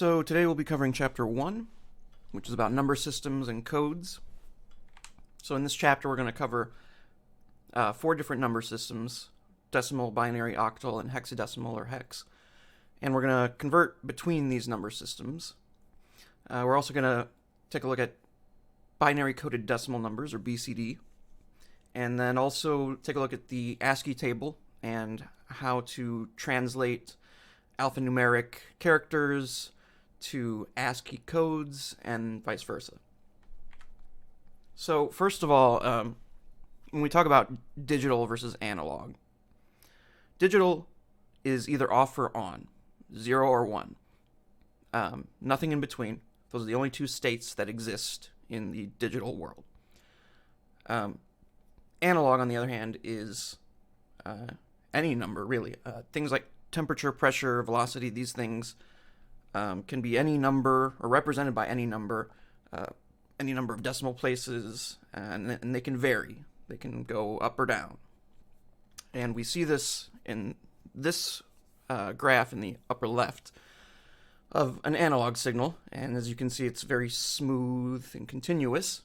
So today we'll be covering Chapter 1, which is about number systems and codes. So in this chapter we're going to cover 4 different number systems: decimal, binary, octal, and hexadecimal or hex. And we're going to convert between these number systems. We're also going to take a look at binary coded decimal numbers, or BCD, and then also take a look at the ASCII table and how to translate alphanumeric characters to ASCII codes and vice versa. So first of all, when we talk about digital versus analog, digital is either off or on, 0 or 1. Nothing in between. Those are the only two states that exist in the digital world. Analog, on the other hand, is any number, really. Things like temperature, pressure, velocity, these things can be any number, or represented by any number of decimal places, and they can vary. They can go up or down. And we see this in this graph in the upper left of an analog signal, and as you can see, it's very smooth and continuous,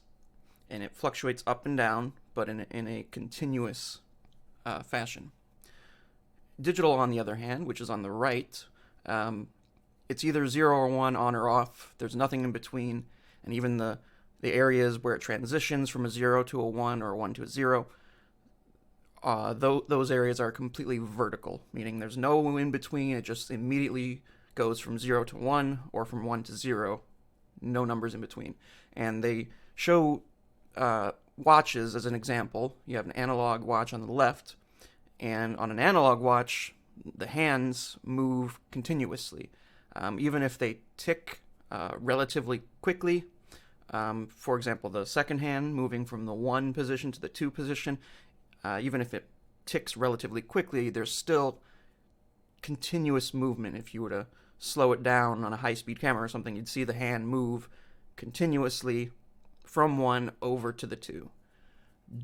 and it fluctuates up and down, but in a continuous fashion. Digital, on the other hand, which is on the right, it's either 0 or 1, on or off. There's nothing in between, and even the areas where it transitions from a 0 to a 1 or a 1 to a 0, those areas are completely vertical, meaning there's no in between. It just immediately goes from 0 to 1 or from 1 to 0, no numbers in between. And they show watches as an example. You have an analog watch on the left, and on an analog watch, the hands move continuously. Even if they tick relatively quickly, for example, the second hand moving from the 1 position to the 2 position, even if it ticks relatively quickly, there's still continuous movement. If you were to slow it down on a high-speed camera or something, you'd see the hand move continuously from 1 over to the 2.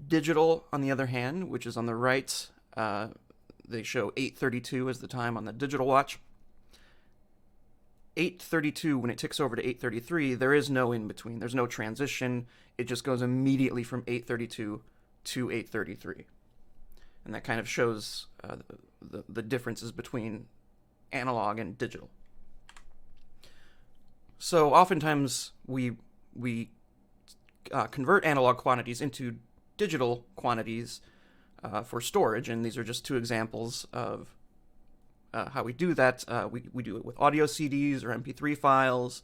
Digital, on the other hand, which is on the right, they show 8:32 as the time on the digital watch. 8:32, when it ticks over to 8:33, there is no in between. There's no transition. It just goes immediately from 8:32 to 8:33. And that kind of shows the differences between analog and digital. So oftentimes we convert analog quantities into digital quantities for storage, and these are just 2 examples of how we do that. We do it with audio CDs or MP3 files,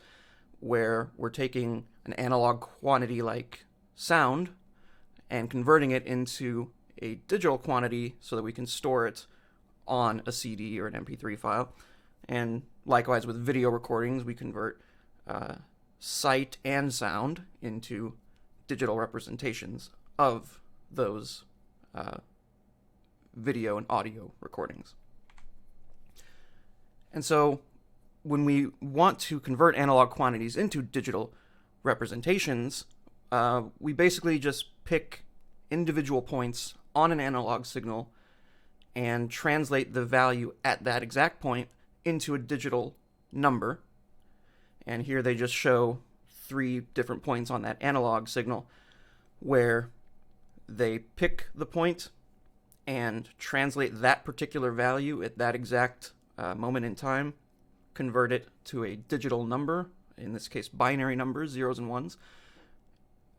where we're taking an analog quantity like sound and converting it into a digital quantity so that we can store it on a CD or an MP3 file. And likewise with video recordings, we convert sight and sound into digital representations of those video and audio recordings. And so when we want to convert analog quantities into digital representations, we basically just pick individual points on an analog signal and translate the value at that exact point into a digital number. And here they just show 3 different points on that analog signal where they pick the point and translate that particular value at that exact moment in time, convert it to a digital number, in this case binary numbers, 0s and 1s,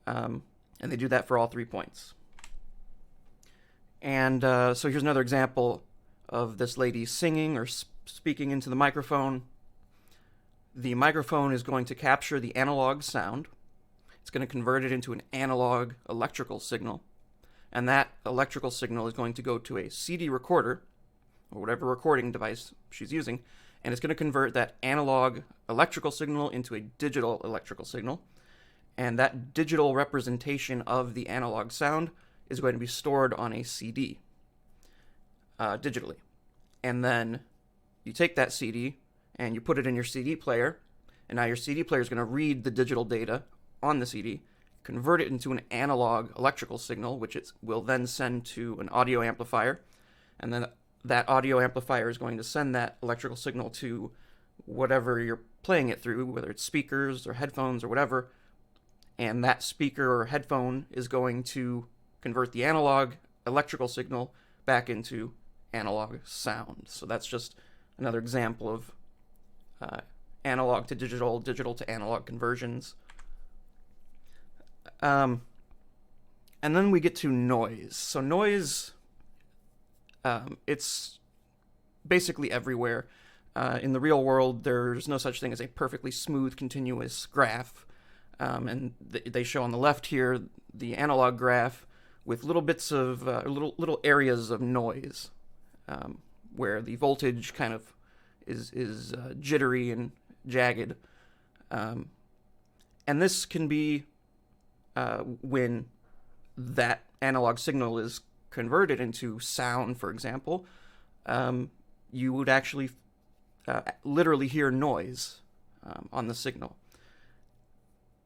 and they do that for all 3 points. And so here's another example of this lady singing or speaking into the microphone. The microphone is going to capture the analog sound. It's going to convert it into an analog electrical signal, and that electrical signal is going to go to a CD recorder, or whatever recording device she's using, and it's going to convert that analog electrical signal into a digital electrical signal, and that digital representation of the analog sound is going to be stored on a CD digitally. And then you take that CD and you put it in your CD player, and now your CD player is going to read the digital data on the CD, convert it into an analog electrical signal, which it will then send to an audio amplifier, and then that audio amplifier is going to send that electrical signal to whatever you're playing it through, whether it's speakers or headphones or whatever, and that speaker or headphone is going to convert the analog electrical signal back into analog sound. So that's just another example of analog to digital, digital to analog conversions. And then we get to noise. So noise, it's basically everywhere. In the real world, there's no such thing as a perfectly smooth, continuous graph. And they show on the left here the analog graph with little bits of little areas of noise, where the voltage kind of is jittery and jagged, and this can be when that analog signal is converted into sound, for example. You would actually literally hear noise on the signal.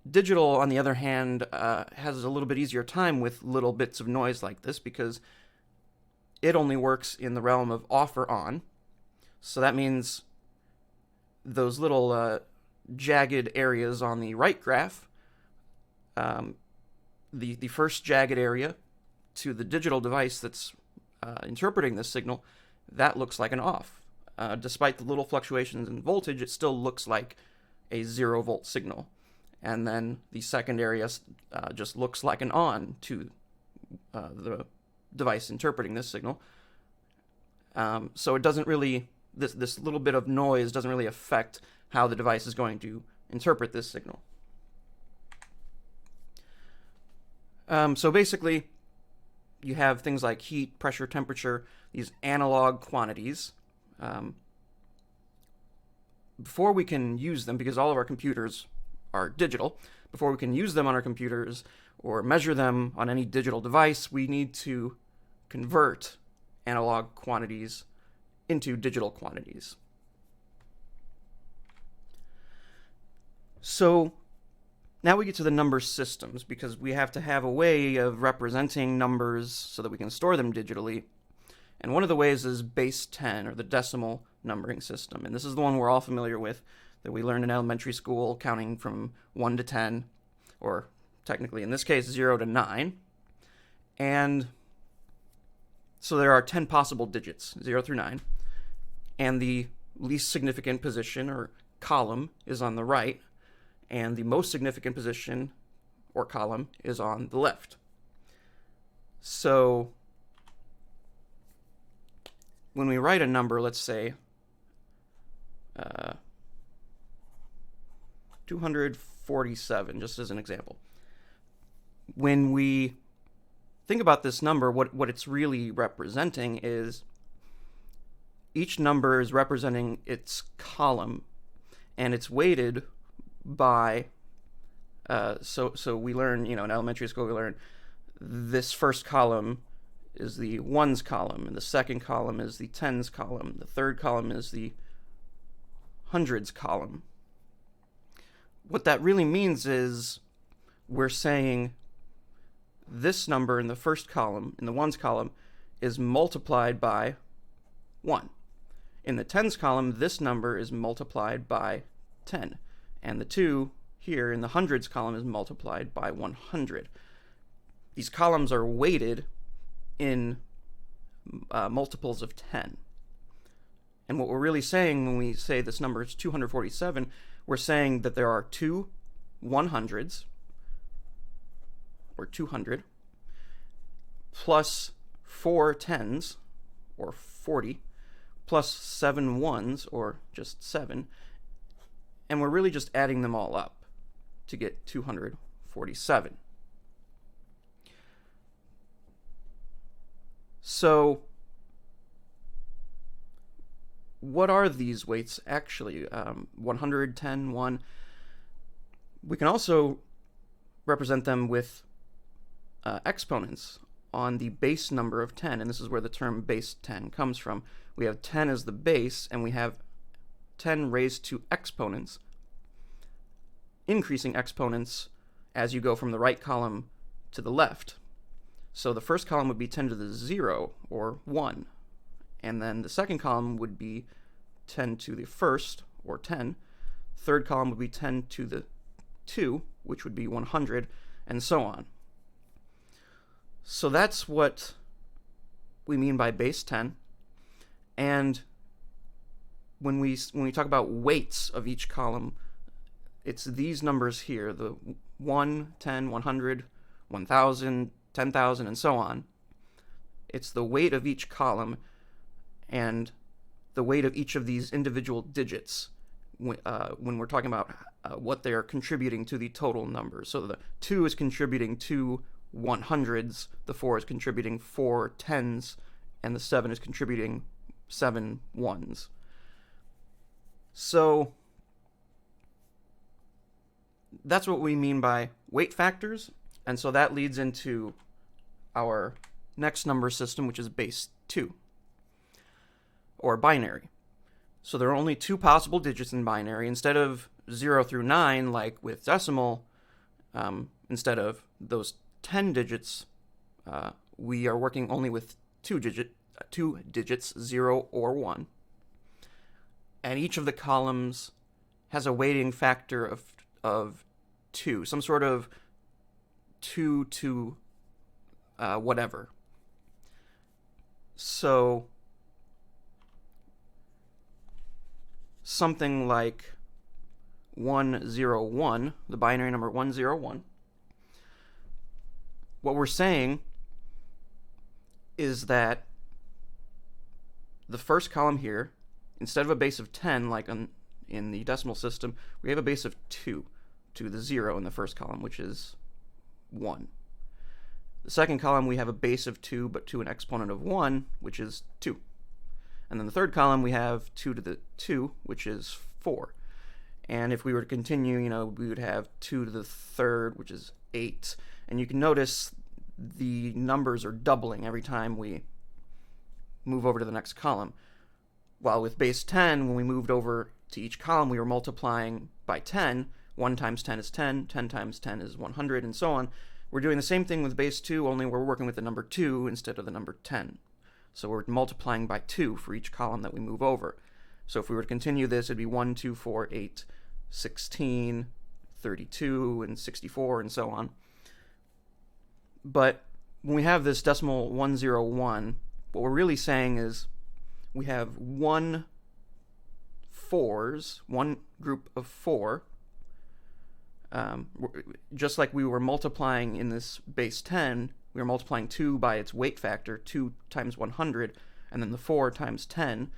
Digital, on the other hand, has a little bit easier time with little bits of noise like this because it only works in the realm of off or on. So that means those little jagged areas on the right graph, the first jagged area to the digital device that's interpreting this signal, that looks like an off. Despite the little fluctuations in voltage, it still looks like a 0-volt signal. And then the second area just looks like an on to the device interpreting this signal. So it doesn't really, this little bit of noise doesn't really affect how the device is going to interpret this signal. So basically, you have things like heat, pressure, temperature, these analog quantities. Before we can use them, because all of our computers are digital, before we can use them on our computers or measure them on any digital device, we need to convert analog quantities into digital quantities. So now we get to the number systems, because we have to have a way of representing numbers so that we can store them digitally. And one of the ways is base 10, or the decimal numbering system. And this is the one we're all familiar with, that we learned in elementary school, counting from 1 to 10, or technically in this case 0 to 9. And so there are 10 possible digits, 0 through 9, and the least significant position or column is on the right, and the most significant position or column is on the left. So when we write a number, let's say 247, just as an example. When we think about this number, what it's really representing is each number is representing its column, and it's weighted by, so we learn, in elementary school, we learn this first column is the ones column, and the second column is the tens column, the third column is the hundreds column. What that really means is we're saying this number in the first column, in the ones column, is multiplied by 1. In the tens column, this number is multiplied by 10. And the 2 here in the hundreds column is multiplied by 100. These columns are weighted in multiples of 10. And what we're really saying when we say this number is 247, we're saying that there are 2 100s, or 200, plus 4 10s, or 40, plus 7 ones, or just 7, and we're really just adding them all up to get 247. So what are these weights actually? 100, 10, 1. We can also represent them with exponents on the base number of 10, and this is where the term base 10 comes from. We have 10 as the base, and we have 10 raised to exponents, increasing exponents as you go from the right column to the left. So the first column would be 10 to the 0, or 1, and then the second column would be 10 to the first, or 10. Third column would be 10 to the 2, which would be 100, and so on. So that's what we mean by base 10. And when we talk about weights of each column, it's these numbers here, the 1, 10, 100, 1,000, 10,000, and so on. It's the weight of each column and the weight of each of these individual digits when we're talking about what they are contributing to the total number. So the 2 is contributing 2 100s, the 4 is contributing 4 10s, and the 7 is contributing 7 1s. So that's what we mean by weight factors, and so that leads into our next number system, which is base 2, or binary. So there are only 2 possible digits in binary. Instead of 0 through 9, like with decimal, instead of those 10 digits, we are working only with 2 digits, 0 or 1. And each of the columns has a weighting factor of 2, some sort of 2 to whatever. So something like 101, the binary number 101, what we're saying is that the first column here, instead of a base of 10 like in the decimal system, we have a base of 2 to the 0 in the first column, which is 1. The second column, we have a base of 2, but to an exponent of 1, which is 2. And then the third column, we have 2 to the 2, which is 4. And if we were to continue, we would have 2 to the third, which is 8. And you can notice the numbers are doubling every time we move over to the next column. While with base 10, when we moved over to each column, we were multiplying by 10. 1 times 10 is 10, 10 times 10 is 100, and so on. We're doing the same thing with base 2, only we're working with the number 2 instead of the number 10. So we're multiplying by 2 for each column that we move over. So if we were to continue this, it'd be 1, 2, 4, 8, 16, 32, and 64, and so on. But when we have this decimal 101, what we're really saying is we have 1 4s, one group of 4, just like we were multiplying in this base 10, we were multiplying 2 by its weight factor, 2 times 100, and then the 4 times 10.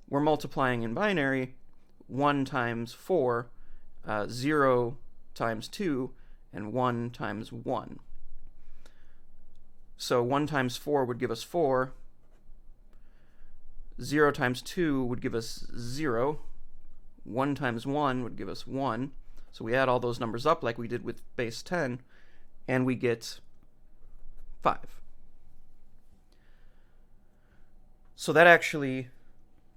We're multiplying in binary 1 times 4, 0 times 2, and 1 times 1. So 1 times 4 would give us 4, 0 times 2 would give us 0, 1 times 1 would give us 1. So we add all those numbers up like we did with base 10, and we get 5. So that actually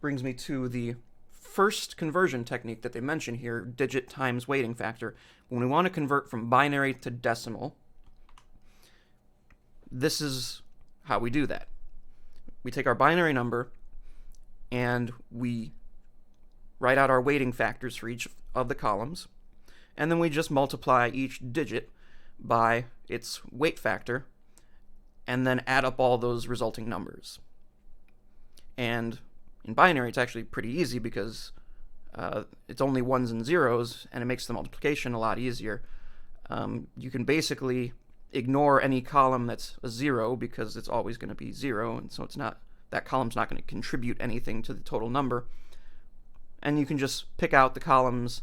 brings me to the first conversion technique that they mention here, digit times weighting factor. When we want to convert from binary to decimal, this is how we do that. We take our binary number and we write out our weighting factors for each of the columns, and then we just multiply each digit by its weight factor and then add up all those resulting numbers. And in binary, it's actually pretty easy because it's only ones and zeros, and it makes the multiplication a lot easier. You can basically ignore any column that's a 0 because it's always going to be 0, and so that column's not going to contribute anything to the total number. And you can just pick out the columns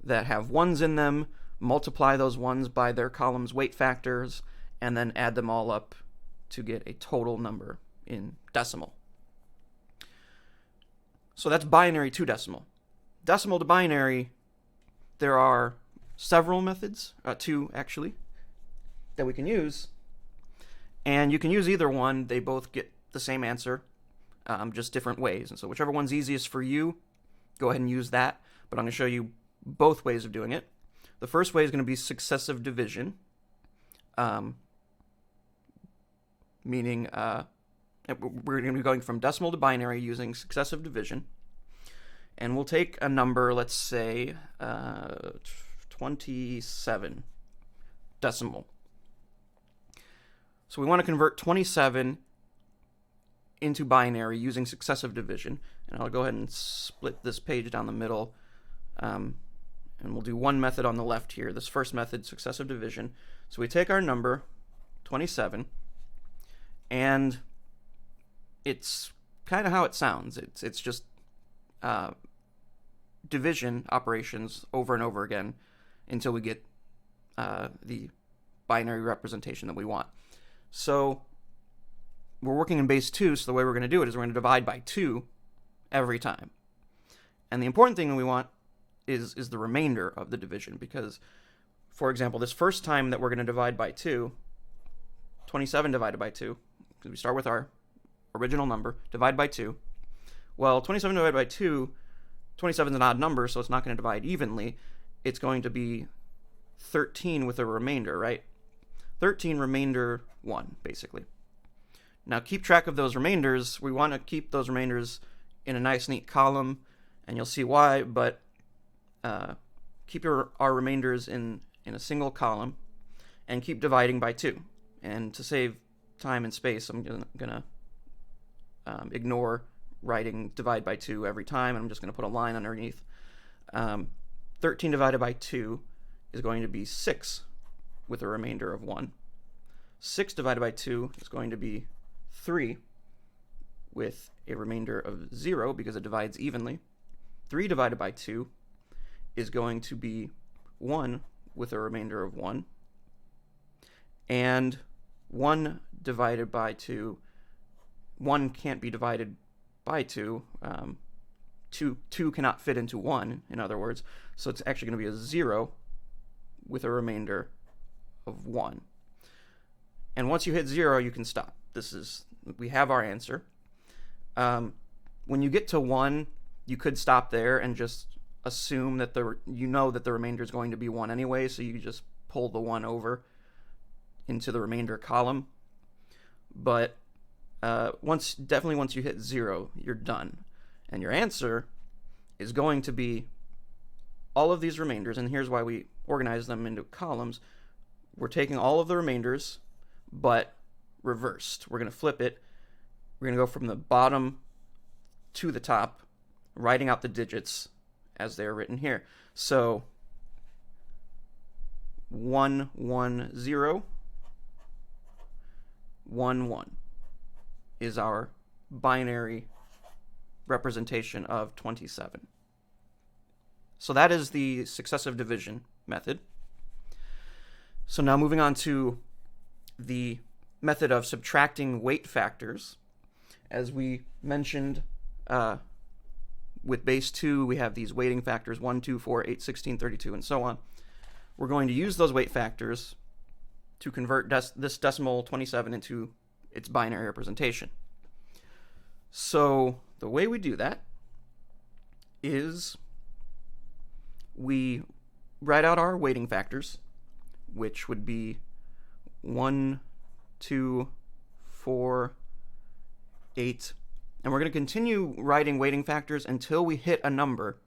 that have 1s in them, multiply those 1s by their column's weight factors, and then add them all up to get a total number in decimal. So that's binary to decimal. Decimal to binary, there are several methods, 2 actually, that we can use. And you can use either one. They both get the same answer, just different ways. And so whichever one's easiest for you, go ahead and use that. But I'm going to show you both ways of doing it. The first way is going to be successive division, meaning we're going to be going from decimal to binary using successive division. And we'll take a number, let's say 27 decimal. So we want to convert 27 into binary using successive division. And I'll go ahead and split this page down the middle. And we'll do one method on the left here. This first method, successive division. So we take our number, 27, and it's kind of how it sounds. It's just division operations over and over again until we get the binary representation that we want. So we're working in base 2, so the way we're going to do it is we're going to divide by 2 every time. And the important thing that we want is the remainder of the division, because, for example, this first time that we're going to divide by 2, 27 divided by 2, because we start with our original number, divide by 2. Well, 27 divided by 2, 27 is an odd number, so it's not going to divide evenly. It's going to be 13 with a remainder, right? 13 remainder 1, basically. Now keep track of those remainders. We want to keep those remainders in a nice, neat column, and you'll see why, but keep our remainders in a single column, and keep dividing by 2. And to save time and space, I'm going to ignore writing divide by 2 every time, and I'm just going to put a line underneath. 13 divided by 2 is going to be 6 with a remainder of 1. 6 divided by 2 is going to be 3 with a remainder of 0 because it divides evenly. 3 divided by 2 is going to be 1 with a remainder of 1. And 1 divided by 2, 1 can't be divided by 2. 2 cannot fit into 1, in other words. So it's actually going to be a 0 with a remainder of 1. And once you hit 0, you can stop. We have our answer. When you get to 1, you could stop there and just assume that you know that the remainder is going to be 1 anyway, so you just pull the 1 over into the remainder column. But once you hit 0, you're done. And your answer is going to be all of these remainders, and here's why we organize them into columns. We're taking all of the remainders, but reversed. We're going to flip it. We're going to go from the bottom to the top, writing out the digits as they're written here. So 1 1 0 1 1 is our binary representation of 27. So that is the successive division method. So now moving on to the method of subtracting weight factors. As we mentioned, with base 2, we have these weighting factors 1, 2, 4, 8, 16, 32, and so on. We're going to use those weight factors to convert this decimal 27 into its binary representation. So the way we do that is we write out our weighting factors, which would be 1, 2, 4, 8, and we're going to continue writing weighting factors until we hit a number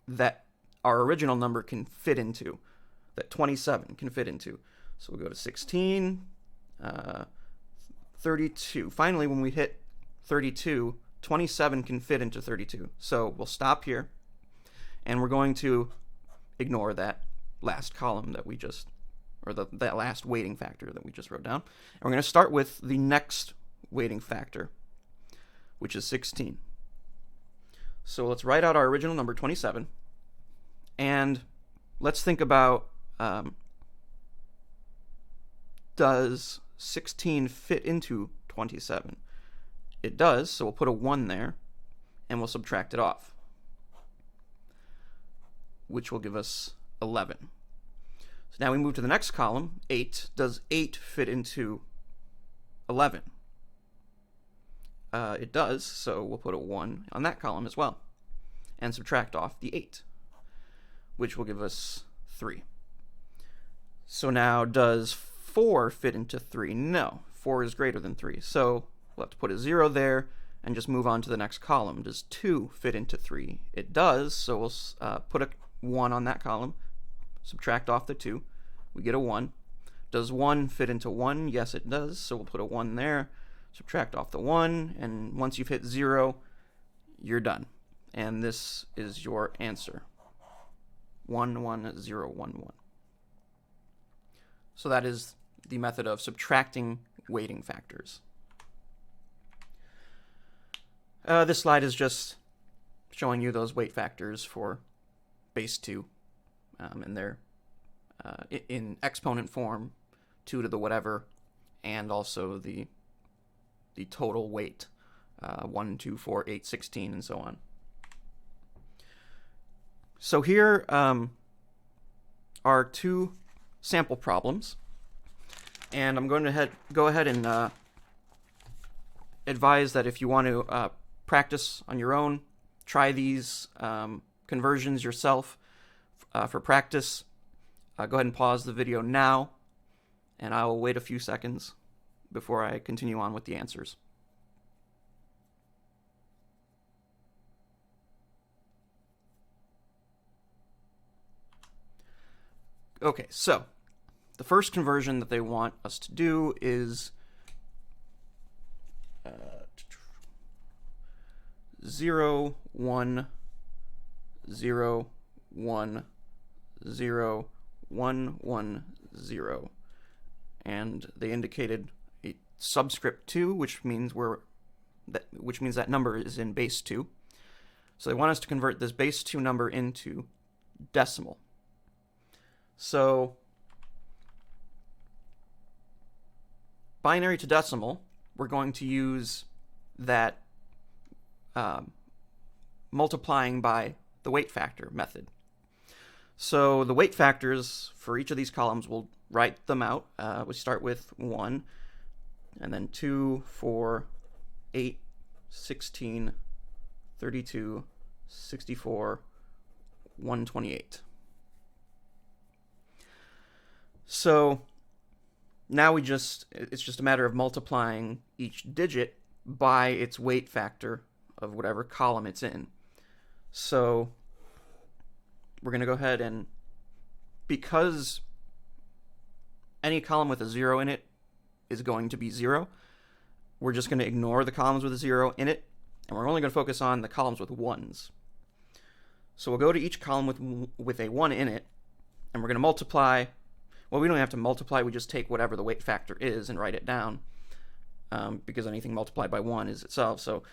that our original number can fit into, that 27 can fit into. So we'll go to 16, 32. Finally, when we hit 32, 27 can fit into 32. So we'll stop here, and we're going to ignore that last column that we just, or that last weighting factor that we just wrote down. And we're going to start with the next weighting factor, which is 16. So let's write out our original number, 27, and let's think about, does 16 fit into 27? It does, so we'll put a 1 there, and we'll subtract it off, which will give us 11. So now we move to the next column, 8. Does 8 fit into 11? It does, so we'll put a 1 on that column as well, and subtract off the 8, which will give us 3. So now, does 4 fit into 3? No, 4 is greater than 3, so we'll have to put a 0 there, and just move on to the next column. Does 2 fit into 3? It does, so we'll put a 1 on that column, subtract off the 2, we get a 1. Does 1 fit into 1? Yes, it does, so we'll put a 1 there, subtract off the 1, and once you've hit 0, you're done. And this is your answer, 11011. So that is the method of subtracting weighting factors. This slide is just showing you those weight factors for base 2, and they're in exponent form, 2 to the whatever, and also the total weight, 1, 2, 4, 8, 16, and so on. So here are 2 sample problems, and I'm going to go ahead and advise that if you want to practice on your own, try these conversions yourself for practice, go ahead and pause the video now, and I will wait a few seconds before I continue on with the answers. Okay, so the first conversion that they want us to do is 0, 1, 0, 1, 0, 1, 1, 0. And they indicated a subscript 2, which means that number is in base 2. So they want us to convert this base 2 number into decimal. So binary to decimal, we're going to use that multiplying by the weight factor method. So the weight factors for each of these columns, we'll write them out. We start with 1, and then 2, 4, 8, 16, 32, 64, 128. So now it's just a matter of multiplying each digit by its weight factor of whatever column it's in. So we're going to go ahead and, because any column with a 0 in it is going to be 0, we're just going to ignore the columns with a 0 in it, and we're only going to focus on the columns with 1s. So we'll go to each column with a 1 in it, and we're going to multiply. Well, we don't have to multiply, we just take whatever the weight factor is and write it down, because anything multiplied by 1 is itself. So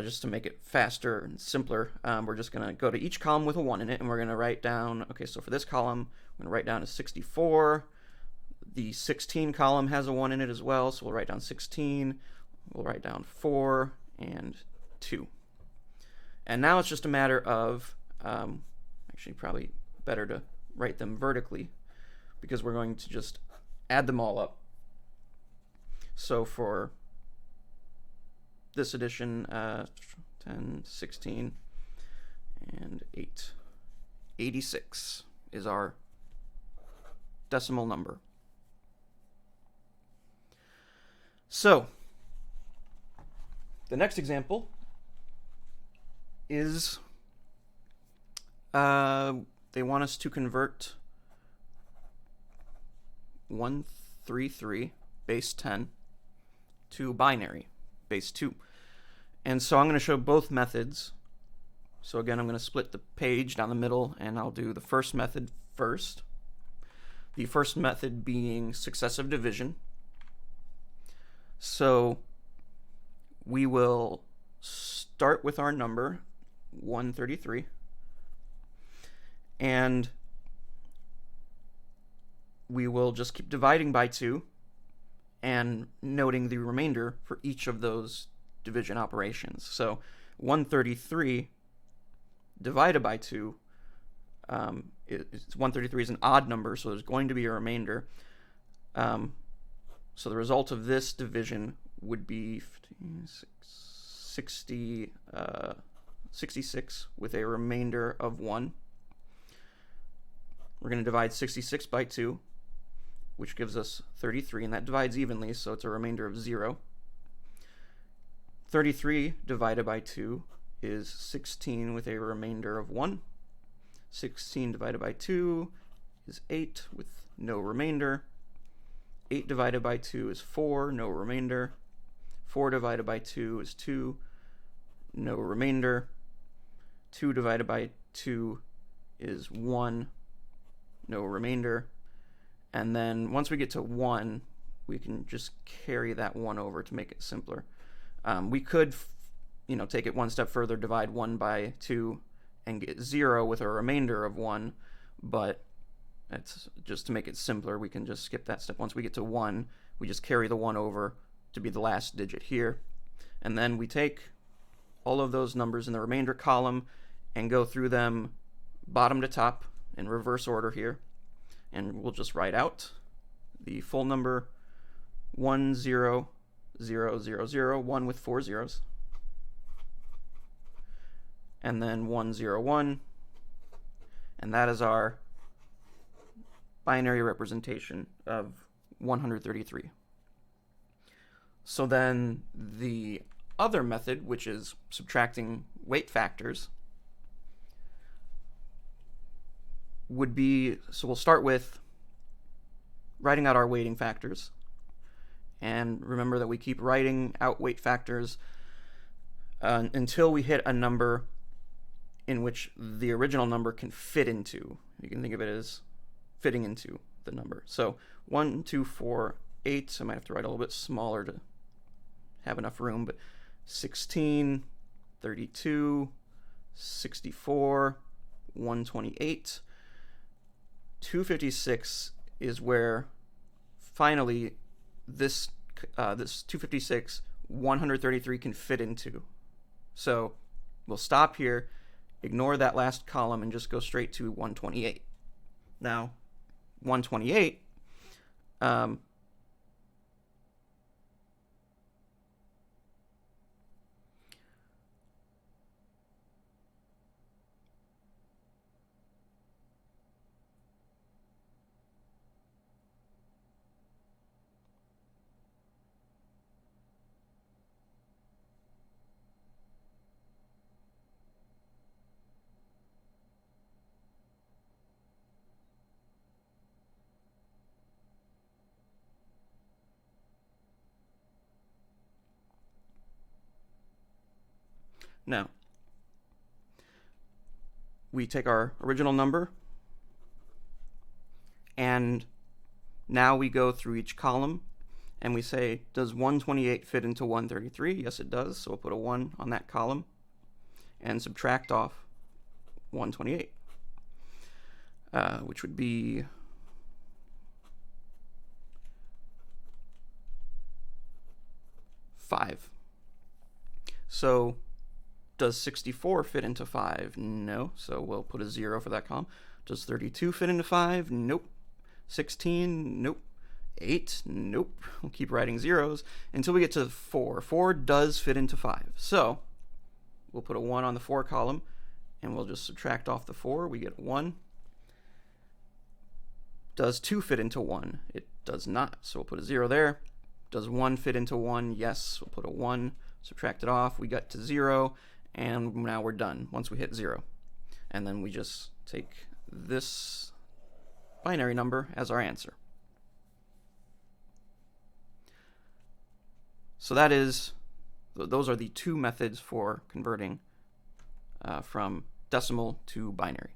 just to make it faster and simpler, we're just going to go to each column with a 1 in it, and we're going to write down, okay, so for this column, I'm going to write down a 64. The 16 column has a 1 in it as well, so we'll write down 16. We'll write down 4 and 2. And now it's just a matter of, actually probably better to write them vertically, because we're going to just add them all up. So for this addition, 10, 16, and 8, 86 is our decimal number. So the next example is they want us to convert 133 base 10 to binary base 2. And so I'm going to show both methods. So again, I'm going to split the page down the middle, and I'll do the first method first. The first method being successive division. So we will start with our number 133, and we will just keep dividing by 2 and noting the remainder for each of those division operations. So 133 divided by 2, 133 is an odd number, so there's going to be a remainder. So the result of this division would be 66 with a remainder of 1. We're going to divide 66 by 2, which gives us 33, and that divides evenly, so it's a remainder of 0. 33 divided by 2 is 16 with a remainder of 1. 16 divided by 2 is 8 with no remainder. 8 divided by 2 is 4, no remainder. 4 divided by 2 is 2, no remainder. 2 divided by 2 is 1, no remainder. And then once we get to 1, we can just carry that 1 over to make it simpler. We could, take it one step further, divide 1 by 2, and get 0 with a remainder of 1, but it's just to make it simpler, we can just skip that step. Once we get to 1, we just carry the 1 over to be the last digit here. And then we take all of those numbers in the remainder column and go through them bottom to top in reverse order here. And we'll just write out the full number 10000, 1 with 4 zeros. And then 101, and that is our binary representation of 133. So then the other method, which is subtracting weight factors, would be, so we'll start with writing out our weighting factors. And remember that we keep writing out weight factors until we hit a number in which the original number can fit into. You can think of it as fitting into the number. So 1, 2, 4, 8. I might have to write a little bit smaller to have enough room, but 16, 32, 64, 128. 256 is where finally this 256, 133 can fit into. So we'll stop here, ignore that last column, and just go straight to 128. Now, 128, now, we take our original number, and now we go through each column, and we say, does 128 fit into 133? Yes, it does, so we'll put a 1 on that column, and subtract off 128, which would be 5. So does 64 fit into 5? No, so we'll put a 0 for that column. Does 32 fit into 5? Nope. 16? Nope. 8? Nope. We'll keep writing zeros until we get to 4. 4 does fit into 5. So we'll put a 1 on the 4 column, and we'll just subtract off the 4. We get 1. Does 2 fit into 1? It does not, so we'll put a 0 there. Does 1 fit into 1? Yes, we'll put a 1. Subtract it off. We got to 0. And now we're done once we hit 0. And then we just take this binary number as our answer. So that is, those are the two methods for converting from decimal to binary.